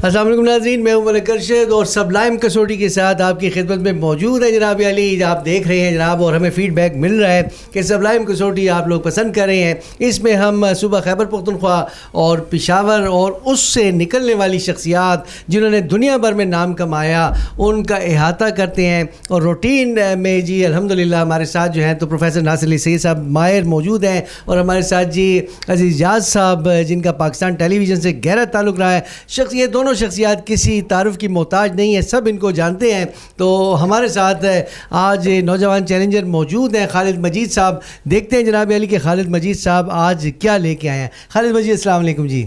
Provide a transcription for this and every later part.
السلام علیکم ناظرین، میں ہوں ملک ارشد اور سبلائم کسوٹی کے ساتھ آپ کی خدمت میں موجود ہے جناب علی. آپ دیکھ رہے ہیں جناب اور ہمیں فیڈ بیک مل رہا ہے کہ سبلائم کسوٹی آپ لوگ پسند کر رہے ہیں. اس میں ہم صوبہ خیبر پختونخوا اور پشاور اور اس سے نکلنے والی شخصیات جنہوں نے دنیا بھر میں نام کمایا ان کا احاطہ کرتے ہیں. اور روٹین میں جی الحمدللہ ہمارے ساتھ جو ہیں تو پروفیسر ناصر علی سید صاحب ماہر موجود ہیں اور ہمارے ساتھ جی عزیز جاز صاحب جن کا پاکستان ٹیلی ویژن سے گہرا تعلق رہا ہے. شخصیت دونوں شخصیات کسی تعارف کی محتاج نہیں ہے، سب ان کو جانتے ہیں. تو ہمارے ساتھ آج نوجوان چیلنجر موجود ہیں خالد مجید صاحب. دیکھتے ہیں جناب علی کہ خالد مجید صاحب آج کیا لے کے آئے ہیں. خالد مجید السلام علیکم جی.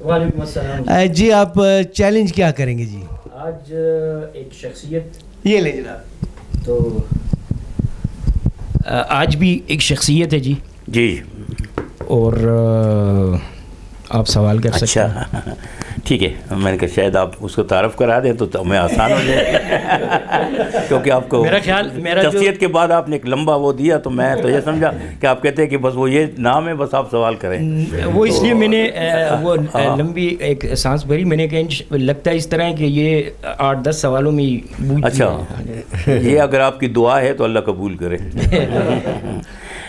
وعلیکم السلام جی آپ چیلنج کیا کریں گے جی؟ آج ایک شخصیت یہ لے جناب. تو آج بھی ایک شخصیت ہے جی جی اور آپ سوال کر سکتے ہیں. اچھا ٹھیک ہے، میں نے کہا شاید آپ اس کو تعارف کرا دیں تو ہمیں آسان ہو جائے کیونکہ آپ کو میرا خیال شخصیت کے بعد آپ نے ایک لمبا وہ دیا تو میں تو یہ سمجھا کہ آپ کہتے ہیں کہ بس وہ یہ نام ہے، بس آپ سوال کریں. وہ اس لیے میں نے وہ لمبی ایک سانس بھری. میں نے کہا لگتا ہے اس طرح کہ یہ 8-10 سوالوں میں ہی. اچھا یہ اگر آپ کی دعا ہے تو اللہ قبول کرے.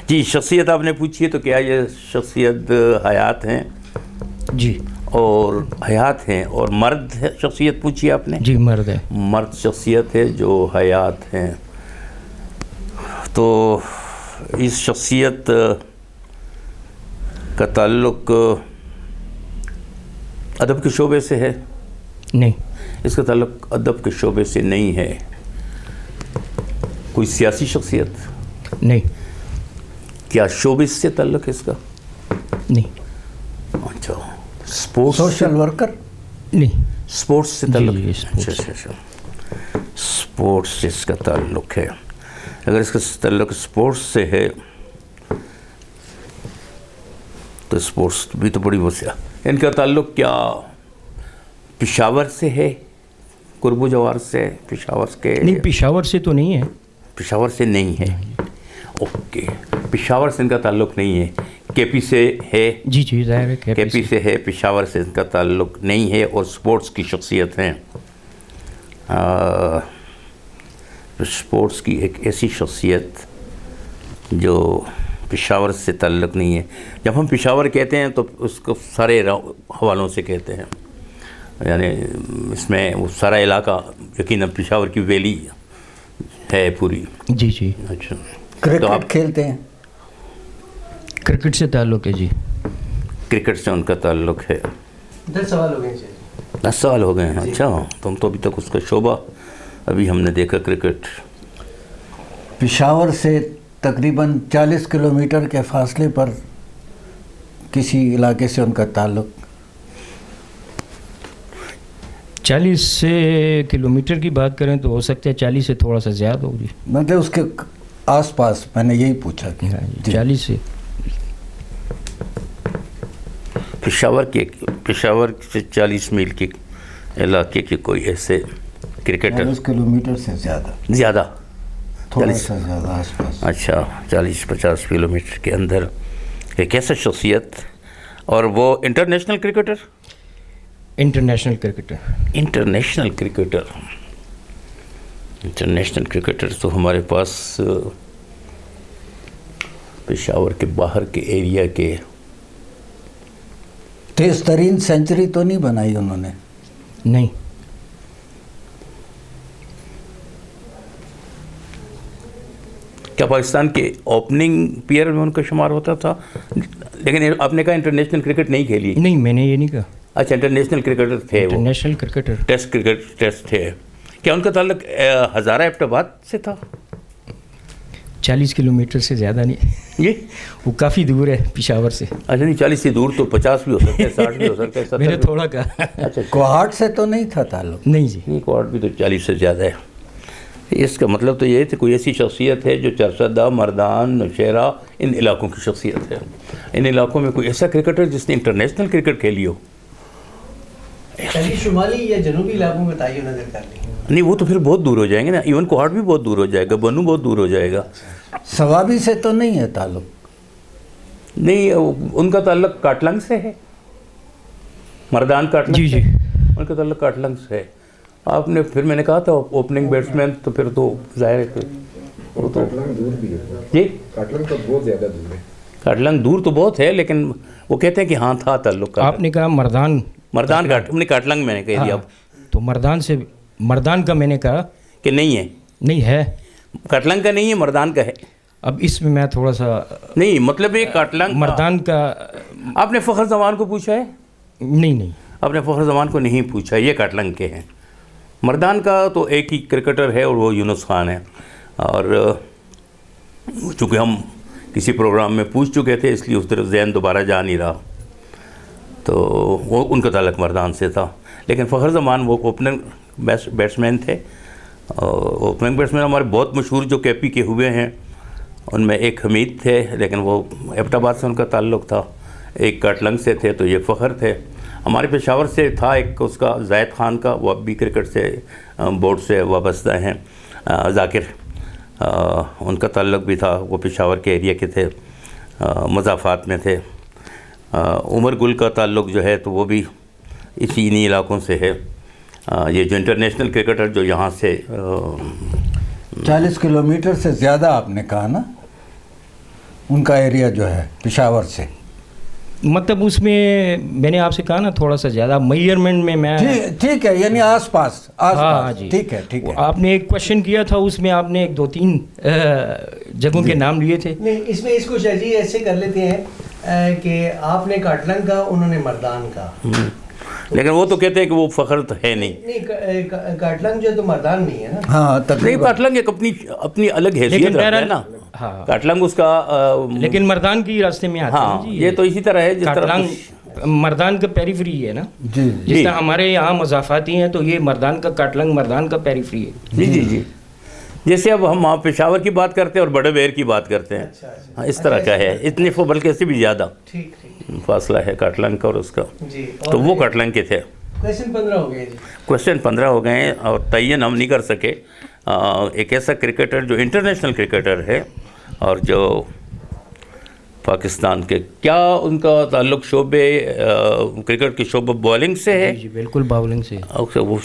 جی شخصیت آپ نے پوچھی ہے تو کیا یہ شخصیت حیات ہیں؟ جی اور حیات ہیں. اور مرد شخصیت پوچھی آپ نے؟ جی مرد ہے. مرد شخصیت ہے جو حیات ہیں. تو اس شخصیت کا تعلق ادب کے شعبے سے ہے؟ نہیں. اس کا تعلق ادب کے شعبے سے نہیں ہے. کوئی سیاسی شخصیت؟ نہیں. کیا شوبز سے تعلق ہے اس کا؟ نہیں. اچھا سپورٹس؟ Social worker? نہیں. سپورٹس سے تعلق؟ جی اچھا اچھا اچھا سپورٹس سے اس کا تعلق ہے. اگر اس کا تعلق سپورٹس سے ہے تو سپورٹس بھی تو بڑی وسیع. ان کا تعلق کیا پشاور سے ہے؟ قرب و جوار سے؟ پشاور کے؟ نہیں پشاور سے تو نہیں ہے. پشاور سے نہیں ہے. اوکے پشاور سے ان کا تعلق نہیں ہے. کے پی سے ہے؟ جی جی ظاہر ہے کے پی سے ہے. پشاور سے ان کا تعلق نہیں ہے اور سپورٹس کی شخصیت ہیں. سپورٹس کی ایک ایسی شخصیت جو پشاور سے تعلق نہیں ہے. جب ہم پشاور کہتے ہیں تو اس کو سارے حوالوں سے کہتے ہیں، یعنی اس میں وہ سارا علاقہ یقیناً پشاور کی ویلی ہے پوری. جی جی. اچھا کرکٹ تو آپ کھیلتے ہیں؟ کرکٹ سے تعلق ہے جی. کرکٹ سے ان کا تعلق ہے. 10 سوال ہو گئے. 10 سوال ہو گئے ہیں. اچھا تم تو ابھی تک اس کا شعبہ ابھی ہم نے دیکھا کرکٹ. پشاور سے تقریباً 40 کلومیٹر کے فاصلے پر کسی علاقے سے ان کا تعلق؟ 40 کلومیٹر کی بات کریں تو ہو سکتا ہے 40 سے تھوڑا سا زیادہ ہو جی. مطلب اس کے آس پاس میں نے یہی پوچھا کہ 40 سے. پشاور سے 40 میل کے علاقے کے کوئی ایسے کرکٹر؟ 40 کلومیٹر سے زیادہ تھوڑا سا زیادہ آس پاس. اچھا 40-50 کلومیٹر کے اندر ایک ایسا شخصیت. اور وہ international cricketer? International cricketer. International cricketer تو ہمارے پاس پشاور کے باہر کے ایریا کے. تیز ترین سینچری تو نہیں بنائی انہوں نے؟ نہیں. کیا پاکستان کے اوپننگ پیئر میں ان کا شمار ہوتا تھا؟ لیکن آپ نے کہا انٹرنیشنل کرکٹ نہیں کھیلی. نہیں میں نے یہ نہیں کہا. اچھا انٹرنیشنل کرکٹر تھے وہ؟ International cricketer. ٹیسٹ تھے. کیا ان کا تعلق ہزارہ ایبٹ آباد سے تھا؟ 40 کلومیٹر سے زیادہ نہیں. جی وہ کافی دور ہے پشاور سے. اچھا نہیں 40 سے دور تو 50 بھی ہو سکتا ہے، 60 بھی ہو سکتا ہے، 70 میں نے تھوڑا کہا. اچھا کوہاٹ سے تو نہیں تھا تعلق؟ نہیں جی. نہیں کوہاٹ بھی تو 40 سے زیادہ ہے. اس کا مطلب تو یہ ہے کہ کوئی ایسی شخصیت ہے جو چرسدہ، مردان، نوشہرہ ان علاقوں کی شخصیت ہے. ان علاقوں میں کوئی ایسا کرکٹر جس نے انٹرنیشنل کرکٹ کھیلی ہو. شمالی یا جنوبی علاقوں میں تعین نظر کر لی. نہیں وہ تو پھر بہت دور ہو جائیں گے نا. ایون کوہاٹ بھی بہت دور ہو جائے گا، بنو بہت دور ہو جائے گا. سوابی سے تو نہیں ہے تعلق؟ نہیں ان کا تعلق کاٹلنگ سے ہے. مردان کاٹلنگ. جی جی. ان کا تعلق کاٹلنگ سے ہے. آپ نے پھر میں نے کہا تھا اوپننگ بیٹسمین, تو پھر تو ظاہر ہے کہ وہ تو جی کاٹلنگ تو بہت زیادہ دور ہے. کاٹلنگ دور تو بہت ہے, لیکن وہ کہتے ہیں کہ ہاں تھا تعلق. آپ نے کہا مردان کاٹلنگ میں نے کہہ دیا. تو مردان کا میں نے کہا کہ نہیں ہے, نہیں ہے, کاٹلنگ کا نہیں ہے, مردان کا ہے. اب اس میں تھوڑا سا نہیں, مطلب یہ کاٹلنگ مردان کا. آپ نے فخر زمان کو پوچھا ہے؟ نہیں, آپ نے فخر زمان کو نہیں پوچھا, یہ کاٹلنگ کے ہیں. مردان کا تو ایک ہی کرکٹر ہے اور وہ یونس خان ہے, اور چونکہ ہم کسی پروگرام میں پوچھ چکے تھے اس لیے اس طرف ذہن دوبارہ جا نہیں رہا, تو وہ ان کا تعلق مردان سے تھا. لیکن فخر زمان وہ اوپننگ بیٹسمین تھے. اوپننگ بیٹسمین ہمارے بہت مشہور جو کے پی کے ہوئے ہیں, ان میں ایک حمید تھے, لیکن وہ ایبٹ آباد سے ان کا تعلق تھا. ایک کاٹلنگ سے تھے تو یہ فخر تھے. ہمارے پشاور سے تھا ایک اس کا زاہد خان کا, وہ اب بھی کرکٹ سے بورڈ سے وابستہ ہیں. ذاکر, ان کا تعلق بھی تھا, وہ پشاور کے ایریا کے تھے, مضافات میں تھے. عمر گل کا تعلق جو ہے تو وہ بھی اسی انہی علاقوں سے ہے. یہ جو انٹرنیشنل کرکٹر جو یہاں سے 40 کلومیٹر سے زیادہ آپ نے کہا نا ان کا ایریا جو ہے پشاور سے, مطلب اس میں نے آپ سے کہا نا تھوڑا سا زیادہ میئرمنٹ میں ٹھیک ہے, یعنی آس پاس. ہاں جی, ٹھیک ہے. آپ نے ایک کوشچن کیا تھا, اس میں آپ نے 2-3 جگہوں کے نام لیے تھے. نہیں, اس میں اس کو شاجی ایسے کر لیتے ہیں کہ آپ نے کاٹلنگ کا, انہوں نے مردان کا. لیکن وہ تو کہتے ہیں کہ وہ فخر تو ہے نہیں. کاٹلنگ جو ہے تو مردان نہیں ہے نا. ہاں, نہیں, کاٹلنگ ایک اپنی الگ حیثیت رکھتا ہے نا. کاٹلنگ اس کا, لیکن مردان کی راستے میں آتا ہے. ہاں, یہ تو اسی طرح ہے جس طرح مردان کا پیریفری ہے نا. جی, جس طرح ہمارے یہاں مضافاتی ہیں تو یہ مردان کا کاٹلنگ مردان کا پیریفری ہے. جی. جیسے اب ہم پشاور کی بات کرتے ہیں اور بڑے بیر کی بات کرتے ہیں, ہاں اس طرح کا ہے. اتنے بلکہ اس سے بھی زیادہ فاصلہ ہے کاٹلنگ کا اور اس کا. تو وہ کاٹلنگ کے تھے. کویشچن 15 ہو گئے. کویشچن 15 ہو گئے ہیں اور تعین ہم نہیں کر سکے. ایک ایسا کرکٹر جو انٹرنیشنل کرکٹر ہے اور جو پاکستان کے, کیا ان کا تعلق شعبے کرکٹ کے شعبہ بالنگ سے ہے؟ جی بالکل, باؤلنگ سے. وہ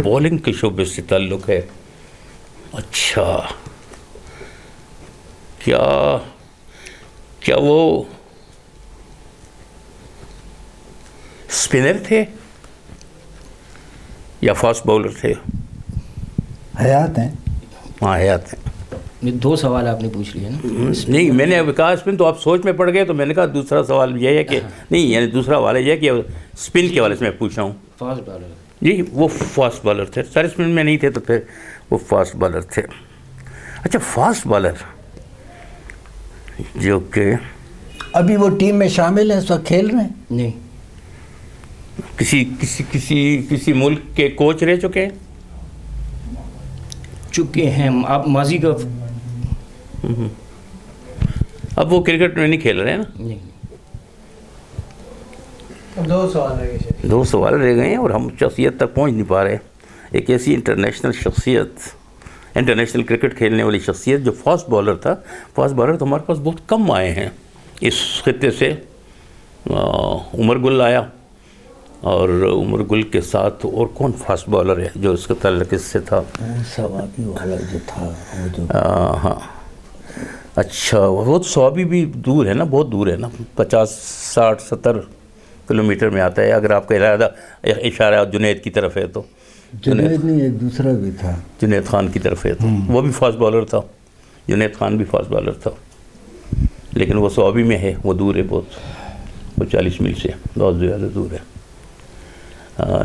بالنگ کے شعبے سے تعلق ہے. اچھا, کیا وہ اسپنر تھے یا فاسٹ باؤلر تھے؟ حیات ہیں. ہاں, حیات ہیں. 2 سوال آپ نے پوچھ لیے نا. نہیں, میں نے کہا اسپن, تو آپ سوچ میں پڑ گئے, تو میں نے کہا دوسرا سوال یہ ہے کہ نہیں, یعنی دوسرا حوالہ یہ ہے کہ اسپن کے حوالے سے میں پوچھ رہا ہوں. Fast bowler. جی, وہ فاسٹ بالر تھے. سر اسپن میں نہیں تھے تو پھر وہ فاسٹ بالر تھے. اچھا, فاسٹ بالر جو کہ ابھی وہ ٹیم میں شامل ہیں, اس وقت کھیل رہے ہیں؟ نہیں. کسی ملک کے کوچ رہ چکے ہیں آپ ماضی کا. اب وہ کرکٹ میں نہیں کھیل رہے ہیں نا. نہیں. 2 سوال رہ گئے. 2 سوال رہ گئے ہیں اور ہم شخصیت تک پہنچ نہیں پا رہے. ایک ایسی انٹرنیشنل شخصیت, انٹرنیشنل کرکٹ کھیلنے والی شخصیت جو فاسٹ بالر تھا. فاسٹ بالر تو ہمارے پاس بہت کم آئے ہیں اس خطے سے. عمر گل آیا, اور عمر گل کے ساتھ اور کون فاسٹ بالر ہے جو اس کا تعلق اس سے تھا؟ ثوابی والا جو تھا. ہاں, اچھا, وہ تو ثوابی بھی دور ہے نا, بہت دور ہے نا, 50, 60, 70 کلومیٹر میں آتا ہے. اگر آپ کا ارادہ اشارہ جنید کی طرف ہے تو. جنید نہیں, ایک دوسرا بھی تھا, جنید خان کی طرف ہے تو وہ بھی فاسٹ بالر تھا. جنید خان بھی فاسٹ بالر تھا, لیکن وہ ثوابی میں ہے, وہ دور ہے بہت, وہ 40 میل سے بہت زیادہ دور ہے.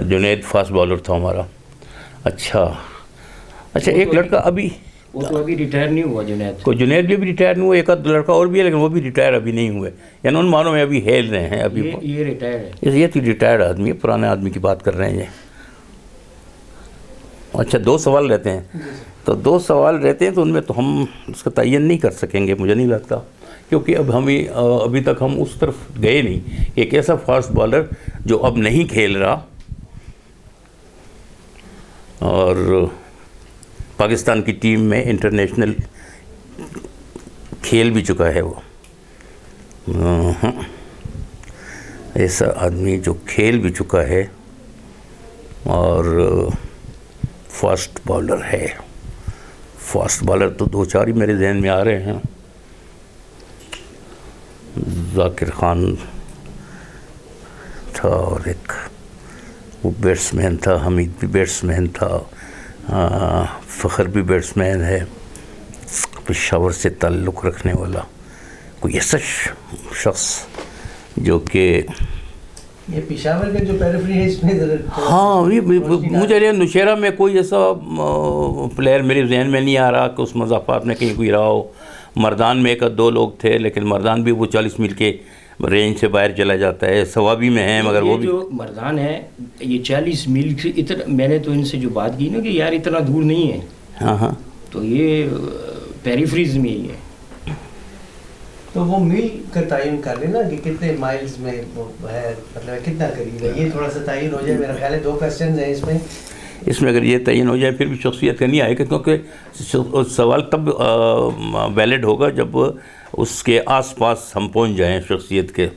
جنید فاسٹ بالر تھا ہمارا. اچھا, ایک لڑکا ابھی وہ تو ابھی ریٹائر نہیں ہوا. جنید بھی ریٹائر نہیں ہوا. ایک لڑکا اور بھی ہے, لیکن وہ بھی ریٹائر ابھی نہیں ہوئے, یعنی ان معنوں میں ابھی ہیل رہے ہیں. ابھی یہ ریٹائر ہے. یہ تو ریٹائرڈ آدمی ہے, پرانے آدمی کی بات کر رہے ہیں یہ. اچھا, 2 سوال رہتے ہیں. تو 2 سوال رہتے ہیں تو ان میں تو ہم اس کا تعین نہیں کر سکیں گے, مجھے نہیں لگتا, کیونکہ ابھی تک ہم اس طرف گئے نہیں. ایک ایسا فاسٹ بالر جو اب نہیں کھیل رہا اور پاکستان کی ٹیم میں انٹرنیشنل کھیل بھی چکا ہے. وہ ایسا آدمی جو کھیل بھی چکا ہے اور فاسٹ بالر ہے. فاسٹ بالر تو 2-4 ہی میرے ذہن میں آ رہے ہیں. ذاکر خان تھا اور ایک وہ بیٹس مین تھا, حمید بھی بیٹس مین تھا, فخر بھی بیٹس مین ہے. پشاور سے تعلق رکھنے والا کوئی ایسا شخص جو کہ یہ پشاور کا جو پیریفری ہے اس میں ہاں مجھے نوشیرہ میں کوئی ایسا پلیئر میرے ذہن میں نہیں آ رہا کہ اس مضافات میں کہیں کوئی رہا ہو. مردان میں 1-2 لوگ تھے, لیکن مردان بھی وہ 40 میل کے رینج سے باہر چلا جاتا ہے. ثوابی میں ہیں مگر وہ بھی جو مردان ہے یہ 40 میل سے اتنا, میں نے تو ان سے جو بات کی نا کہ یار اتنا دور نہیں ہے. ہاں ہاں تو یہ پیریفریز میں ہی ہے. تو وہ میل کا تعین کر لینا کہ کتنے مائلز میں وہ ہے, مطلب کتنا قریب ہے, یہ تھوڑا سا تعین ہو جائے. میرا خیال ہے 2 کوسچنز ہیں اس میں اگر یہ تعین ہو جائے پھر بھی شخصیت کا نہیں آئے گا, کیونکہ سوال تب ویلڈ ہوگا جب اس کے آس پاس ہم پہنچ جائیں شخصیت کے.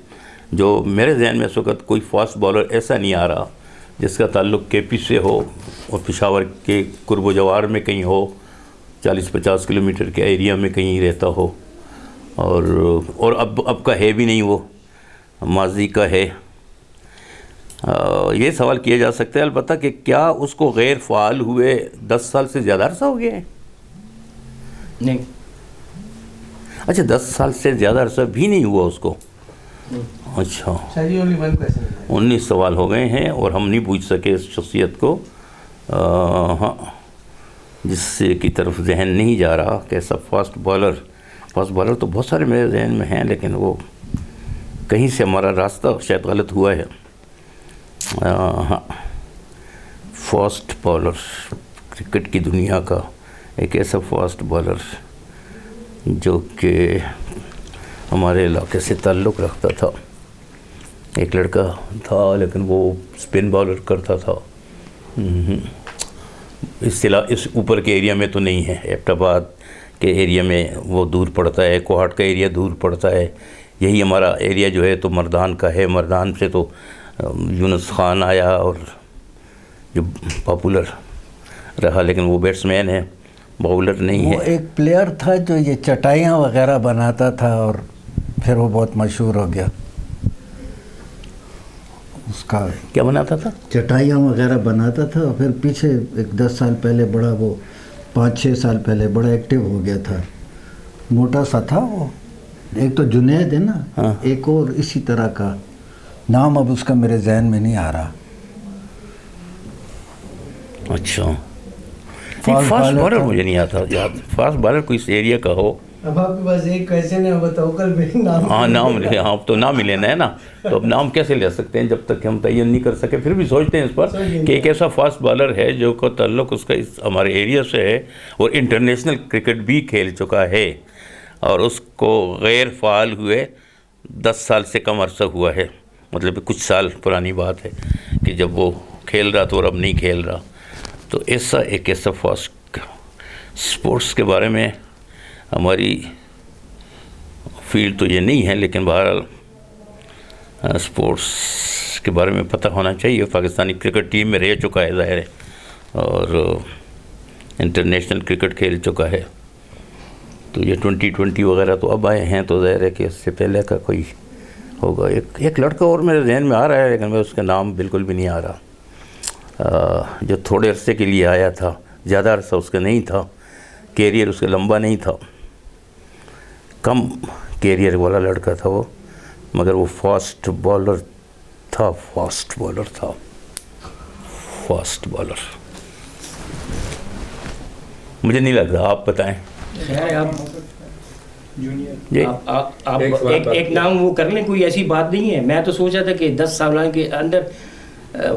جو میرے ذہن میں اس وقت کوئی فاسٹ بالر ایسا نہیں آ رہا جس کا تعلق کے پی سے ہو اور پشاور کے قرب و جوار میں کہیں ہو, 40-50 کلومیٹر کے ایریا میں کہیں رہتا ہو, اور اب کا ہے بھی نہیں, وہ ماضی کا ہے. یہ سوال کیا جا سکتا ہے البتہ کہ کیا اس کو غیر فعال ہوئے 10 سال سے زیادہ عرصہ ہو گیا ہے؟ نہیں. اچھا 10 سال سے زیادہ عرصہ بھی نہیں ہوا اس کو. اچھا 19 سوال ہو گئے ہیں اور ہم نہیں پوچھ سکے اس شخصیت کو, ہاں جس سے کی طرف ذہن نہیں جا رہا کہ ایسا فاسٹ بالر تو بہت سارے میرے ذہن میں ہیں, لیکن وہ کہیں سے ہمارا راستہ شاید غلط ہوا ہے. ہاں فاسٹ بالر کرکٹ کی دنیا کا ایک ایسا فاسٹ بالر جو کہ ہمارے علاقے سے تعلق رکھتا تھا. ایک لڑکا تھا لیکن وہ اسپن بالر کرتا تھا. اس اوپر کے ایریا میں تو نہیں ہے, ایبٹ آباد کے ایریا میں وہ دور پڑتا ہے, کوہاٹ کا ایریا دور پڑتا ہے. یہی ہمارا ایریا جو ہے تو مردان کا ہے. مردان سے تو یونس خان آیا اور جو پاپولر رہا, لیکن وہ بیٹس مین ہے, باؤلر نہیں ہے. وہ ایک پلیئر تھا جو یہ چٹائیاں وغیرہ بناتا تھا اور پھر وہ بہت مشہور ہو گیا. اس کا کیا بناتا تھا؟ چٹائیاں وغیرہ بناتا تھا, اور پھر پیچھے ایک 10 سال پہلے بڑا, وہ 5-6 سال پہلے بڑا ایکٹیو ہو گیا تھا. موٹا سا تھا وہ. ایک تو جنید ہے نا, ایک اور اسی طرح کا نام اب اس کا میرے ذہن میں نہیں آ رہا. اچھا فاسٹ بالر مجھے نہیں آتا یاد. فاسٹ بالر کوئی اس ایریا کا ہو. اب آپ کے پاس ایک کویسچن ہے, توکل پہ نام. ہاں نام لے, ہاں تو نام ہی لینا ہے نا. تو اب نام کیسے لے سکتے ہیں جب تک ہم تعین نہیں کر سکے. پھر بھی سوچتے ہیں اس پر کہ ایک ایسا فاسٹ بالر ہے جو کا تعلق اس کا اس ہمارے ایریا سے ہے اور انٹرنیشنل کرکٹ بھی کھیل چکا ہے, اور اس کو غیر فعال ہوئے 10 سال سے کم عرصہ ہوا ہے. مطلب کچھ سال پرانی بات ہے کہ جب وہ کھیل رہا تو اور اب نہیں کھیل رہا. تو ایک ایسا فاسٹ سپورٹس کے بارے میں ہماری فیلڈ تو یہ نہیں ہے, لیکن بہرحال سپورٹس کے بارے میں پتہ ہونا چاہیے. پاکستانی کرکٹ ٹیم میں رہ چکا ہے ظاہر ہے, اور انٹرنیشنل کرکٹ کھیل چکا ہے. تو یہ 2020 وغیرہ تو اب آئے ہیں, تو ظاہر ہے کہ اس سے پہلے کا کوئی ہوگا. ایک لڑکا اور میرے ذہن میں آ رہا ہے, لیکن میں اس کا نام بالکل بھی نہیں آ رہا, جو تھوڑے عرصے کے لیے آیا تھا, زیادہ عرصہ اس کا نہیں تھا. کیریئر اس کا لمبا نہیں تھا, کم کیریئر والا لڑکا تھا وہ, مگر وہ فاسٹ بالر تھا. مجھے نہیں لگ رہا, آپ بتائیں. آپ ایک نام وہ کر لیں, کوئی ایسی بات نہیں ہے. میں تو سوچا تھا کہ 10 سال کے اندر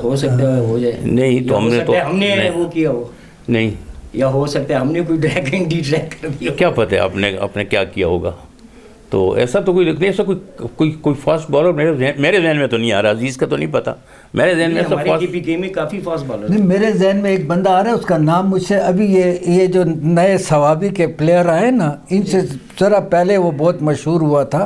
ہو سکتا ہے ہو جائے. نہیں تو ہم نے وہ کیا ہو نہیں, یا ہو سکتا ہے ہم نے کوئی ٹریک کر دیا. کیا پتہ ہے آپ نے کیا کیا ہوگا. تو ایسا تو کوئی نہیں, ایسا کوئی فاسٹ بالر میرے ذہن میں تو نہیں آ رہا. عزیز کا تو نہیں پتہ, میرے ذہن میں کافی فاسٹ بالر نہیں. میرے ذہن میں ایک بندہ آ رہا ہے, اس کا نام مجھ سے ابھی یہ جو نئے ثوابی کے پلیئر آئے نا, ان سے ذرا پہلے وہ بہت مشہور ہوا تھا.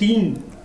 3,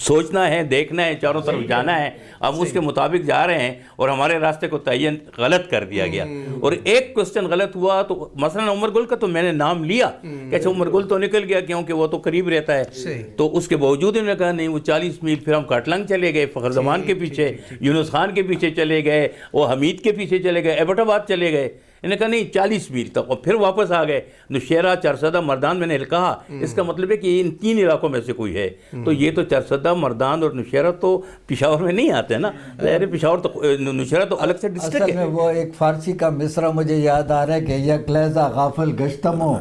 سوچنا ہے, دیکھنا ہے, چاروں طرف جانا ہے. اب اس کے مطابق جا رہے ہیں اور ہمارے راستے کو تعین غلط کر دیا گیا. اور ایک کوسچن غلط ہوا تو مثلا عمر گل کا تو میں نے نام لیا کہ اچھا عمر گل تو نکل گیا کیونکہ وہ تو قریب رہتا ہے, تو اس کے باوجود انہوں نے کہا نہیں وہ 40 میل. پھر ہم کاٹلنگ چلے گئے, فخر زمان کے پیچھے, یونس خان کے پیچھے چلے گئے, وہ حمید کے پیچھے چلے گئے, ایبٹ آباد چلے گئے. انہوں نے کہا نہیں 40 میل تک, اور پھر واپس آ گئے. نوشیرہ, چارسدہ, مردان میں نے کہا اس کا مطلب ہے کہ ان 3 علاقوں میں سے کوئی ہے. تو یہ تو چارسدہ, مردان اور نوشیرہ تو پشاور میں نہیں آتے نا, ظاہر پشاور تو نوشیرہ تو الگ سے ڈسٹرکٹ ہے. اصل میں وہ ایک فارسی کا مصرع مجھے یاد آ رہا ہے کہ یک لہذا غافل گشتمو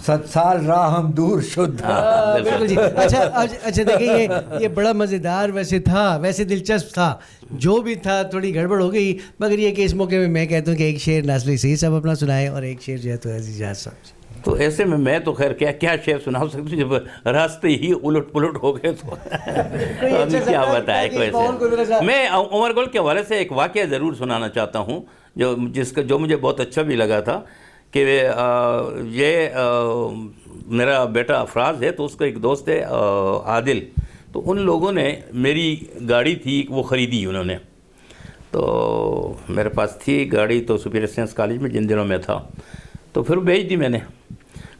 100 سال راہ ہم دور شد. بالکل جی. اچھا دیکھیں یہ بڑا مزیدار ویسے تھا, ویسے دلچسپ تھا, جو بھی تھا تھوڑی گڑبڑ ہو گئی, مگر یہ کہ اس موقع میں کہتا ہوں کہ ایک شعر ناصر علی صاحب اپنا سنائے اور ایک شعر جو ہے تو عزیز جہاز صاحب. تو ایسے میں تو خیر کیا شعر سنا سکتا ہوں جب راستے ہی الٹ پلٹ ہو گئے تو کیا بتائے کوئی. میں عمر گل کے حوالے سے ایک واقعہ ضرور سنانا چاہتا ہوں جو مجھے بہت اچھا بھی لگا تھا کہ یہ میرا بیٹا افراز ہے, تو اس کا ایک دوست ہے عادل, تو ان لوگوں نے میری گاڑی تھی وہ خریدی انہوں نے. تو میرے پاس تھی گاڑی تو سپیریئر سائنس کالج میں جن دنوں میں تھا, تو پھر بھیج دی میں نے.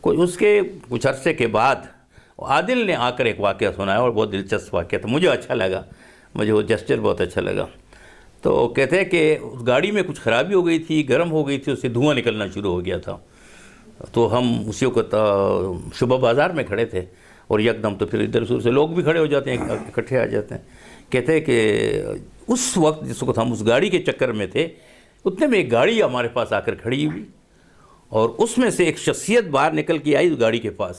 اس کے کچھ عرصے کے بعد عادل نے آ کر ایک واقعہ سنایا اور بہت دلچسپ واقعہ تھا, مجھے اچھا لگا, مجھے وہ جسچر بہت اچھا لگا. تو کہتے ہیں کہ اس گاڑی میں کچھ خرابی ہو گئی تھی, گرم ہو گئی تھی, اس سے دھواں نکلنا شروع ہو گیا تھا. تو ہم اسی وقت صبح بازار میں کھڑے تھے اور یکدم تو پھر ادھر ادھر سے لوگ بھی کھڑے ہو جاتے ہیں, اکٹھے آ جاتے ہیں. کہتے ہیں کہ اس وقت جس وقت ہم اس گاڑی کے چکر میں تھے اتنے میں ایک گاڑی ہمارے پاس آ کر کھڑی ہوئی, اور اس میں سے ایک شخصیت باہر نکل کے آئی اس گاڑی کے پاس,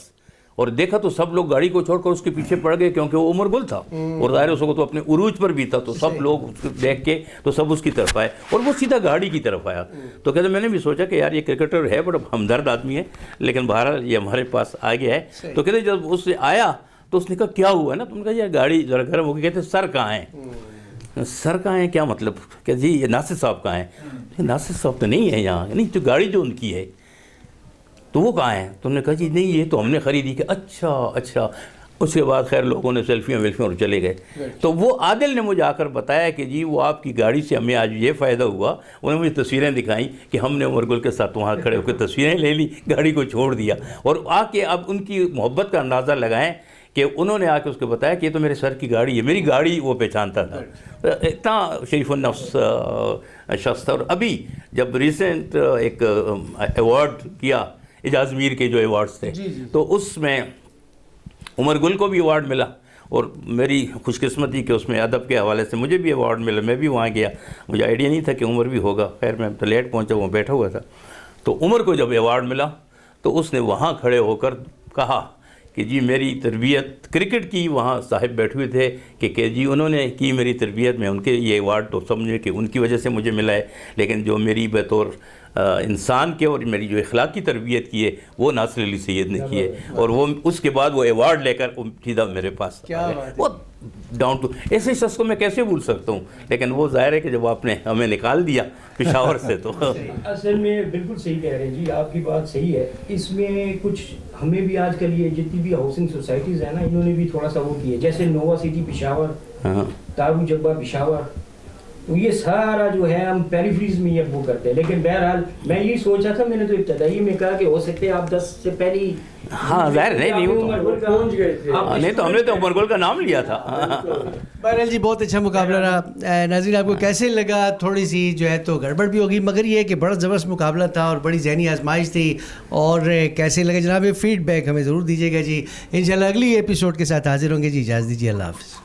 اور دیکھا تو سب لوگ گاڑی کو چھوڑ کر اس کے پیچھے پڑ گئے کیونکہ وہ عمر گل تھا اور ظاہر اس وقت تو اپنے عروج پر بھی تھا. تو سب لوگ اس کو دیکھ کے تو سب اس کی طرف آئے اور وہ سیدھا گاڑی کی طرف آیا. تو کہتے میں نے بھی سوچا کہ یار یہ کرکٹر ہے بڑا ہمدرد آدمی ہے, لیکن بہرحال یہ ہمارے پاس آ گیا ہے. تو کہتے جب اس سے آیا تو اس نے کہا کیا ہوا ہے نا, تم نے کہا یار گاڑی ذرا گرم ہو گئی. کہتے سر کہاں ہیں؟ سر کہاں ہیں کیا مطلب؟ کہ جی یہ ناصر صاحب کہاں ہیں؟ ناصر صاحب تو نہیں ہے یہاں, نہیں تو گاڑی جو ان کی ہے تو وہ کہاں ہیں؟ تم نے کہا جی نہیں یہ تو ہم نے خریدی. کہ اچھا. اس کے بعد خیر لوگوں نے سیلفیاں اور چلے گئے. تو وہ عادل نے مجھے آ کر بتایا کہ جی وہ آپ کی گاڑی سے ہمیں آج یہ فائدہ ہوا, انہوں نے مجھے تصویریں دکھائیں کہ ہم نے عمر گل کے ساتھ وہاں کھڑے ہو کے تصویریں لے لی, گاڑی کو چھوڑ دیا, اور آ کے اب ان کی محبت کا اندازہ لگائیں کہ انہوں نے آ کے اس کو بتایا کہ یہ تو میرے سر کی گاڑی ہے, میری گاڑی وہ پہچانتا تھا. اتنا شریف النفس شخص تھا. اور ابھی جب ریسنٹ ایک ایوارڈ کیا اعجاز میر کے جو ایوارڈز تھے, تو اس میں عمر گل کو بھی ایوارڈ ملا, اور میری خوش قسمتی کہ اس میں ادب کے حوالے سے مجھے بھی ایوارڈ ملا. میں بھی وہاں گیا, مجھے آئیڈیا نہیں تھا کہ عمر بھی ہوگا, خیر میں تو لیٹ پہنچا, وہاں بیٹھا ہوا تھا. تو عمر کو جب ایوارڈ ملا تو اس نے وہاں کھڑے ہو کر کہا کہ جی میری تربیت کرکٹ کی, وہاں صاحب بیٹھے ہوئے تھے کہ جی انہوں نے کی میری تربیت میں, ان کے یہ ایوارڈ تو سمجھے کہ ان کی وجہ سے مجھے ملا ہے, لیکن جو میری بطور انسان کے اور میری جو اخلاقی تربیت کی ہے وہ ناصر علی سید نے کی ہے. اور وہ اس کے بعد وہ ایوارڈ لے کر سیدھا میرے پاس وہ ڈاؤن ٹو. ایسے شخص کو میں کیسے بھول سکتا ہوں, لیکن وہ ظاہر ہے کہ جب آپ نے ہمیں نکال دیا پشاور سے تو اصل میں بالکل صحیح کہہ رہے ہیں جی, آپ کی بات صحیح ہے. اس میں کچھ ہمیں بھی آج کل یہ جتنی بھی ہاؤسنگ سوسائٹیز ہیں نا, انہوں نے بھی تھوڑا سا وہ کیا, جیسے نووا سٹی پشاور, دارو جبہ پشاور, تو یہ سارا جو ہے ہم پیریفریز میں یہ وہ کرتے ہیں. لیکن بہرحال میں یہی سوچا تھا, میں نے تو ابتدائی میں کہا کہ ہو سکتے ہیں آپ 10 سے پہلے ہاں ظاہر نہیں پہنچ گئے تھے, نہیں تو ہم نے تو عمر گل کا نام لیا تھا. بہرحال جی بہت اچھا مقابلہ رہا. ناظرین آپ کو کیسے لگا؟ تھوڑی سی جو ہے تو گڑبڑ بھی ہوگی, مگر یہ ہے کہ بڑا زبردست مقابلہ تھا اور بڑی ذہنی آزمائش تھی. اور کیسے لگے جناب, فیڈ بیک ہمیں ضرور دیجیے گا جی. انشاءاللہ اگلی ایپیسوڈ کے ساتھ حاضر ہوں گے جی. اجازت دیجیے, اللہ حافظ.